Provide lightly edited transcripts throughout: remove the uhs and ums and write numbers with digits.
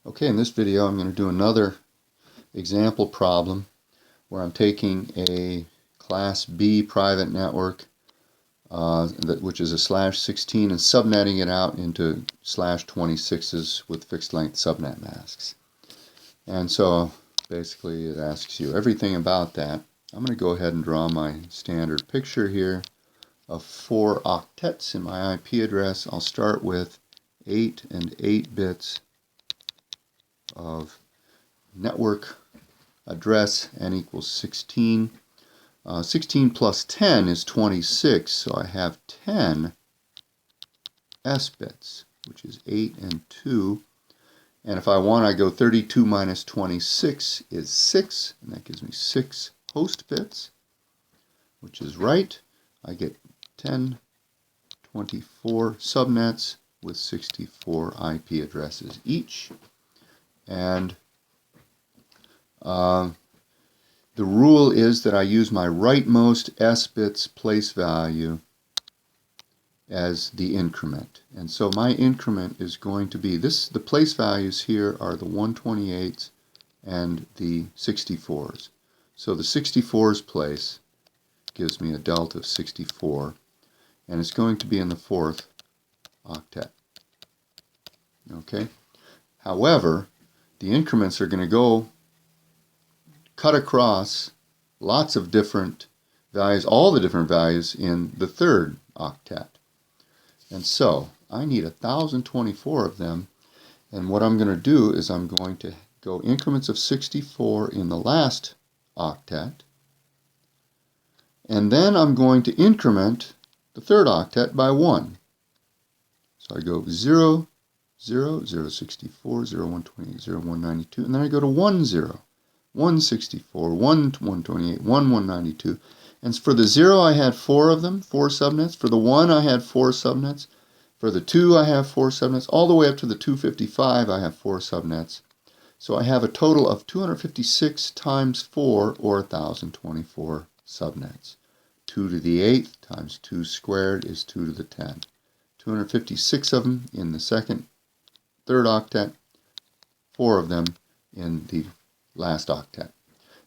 Okay, in this video I'm going to do another example problem where I'm taking a Class B private network, which is a /16, and subnetting it out into /26s with fixed length subnet masks. And so basically it asks you everything about that. I'm going to go ahead and draw my standard picture here of 4 octets in my IP address. I'll start with 8 and 8 bits of network address, n equals 16. 16 plus 10 is 26, so I have 10 S bits, which is 8 and 2. And if I want, I go 32 minus 26 is 6, and that gives me 6 host bits, which is right. I get 10, 24 subnets with 64 IP addresses each. And the rule is that I use my rightmost S bits place value as the increment. And so my increment is going to be this. The place values here are the 128s and the 64s. So the 64s place gives me a delta of 64, and it's going to be in the 4th octet. Okay? However, the increments are going to go cut across lots of different values, all the different values in the 3rd octet. And so I need 1,024 of them, and what I'm going to do is I'm going to go increments of 64 in the last octet, and then I'm going to increment the 3rd octet by 1. So I go 0, 0, 0, 64, 0, 128, 0, 192, and then I go to 1, 0. 164, 1, 128, 1, 192. And for the 0, I had 4 of them, 4 subnets. For the 1, I had 4 subnets. For the 2, I have 4 subnets. All the way up to the 255, I have 4 subnets. So I have a total of 256 times 4, or 1,024 subnets. 2 to the 8th times 2 squared is 2 to the 10. 256 of them in the 2nd, 3rd octet, 4 of them in the last octet.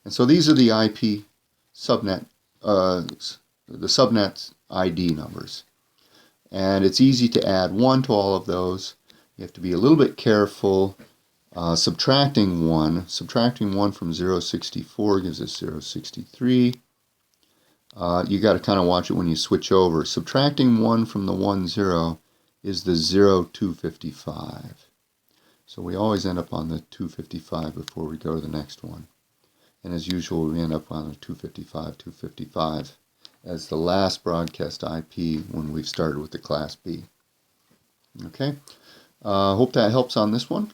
And so these are the IP subnet, the subnet ID numbers. And it's easy to add 1 to all of those. You have to be a little bit careful subtracting 1. Subtracting 1 from 064 gives us 063. You got to kind of watch it when you switch over. Subtracting 1 from the 10 is the 255. So we always end up on the 255 before we go to the next one. And as usual, we end up on the 255 as the last broadcast IP when we've started with the Class B. Okay, hope that helps on this one.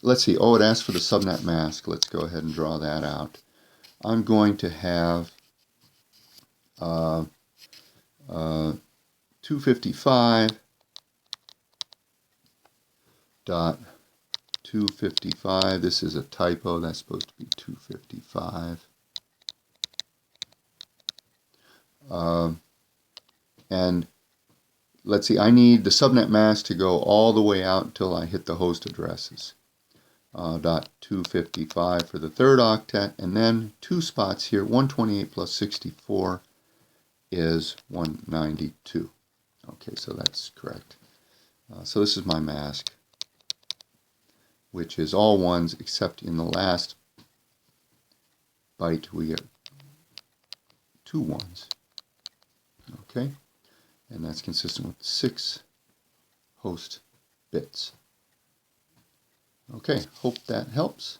Let's see, it asks for the subnet mask. Let's go ahead and draw that out. I'm going to have 255 dot 255. This is a typo. That's supposed to be 255. And let's see, I need the subnet mask to go all the way out until I hit the host addresses. Dot 255 for the 3rd octet, and then 2 spots here. 128 plus 64 is 192. Okay, so that's correct. So this is my mask, which is all 1s except in the last byte we get 2 1s. Okay, and that's consistent with 6 host bits. Okay, hope that helps.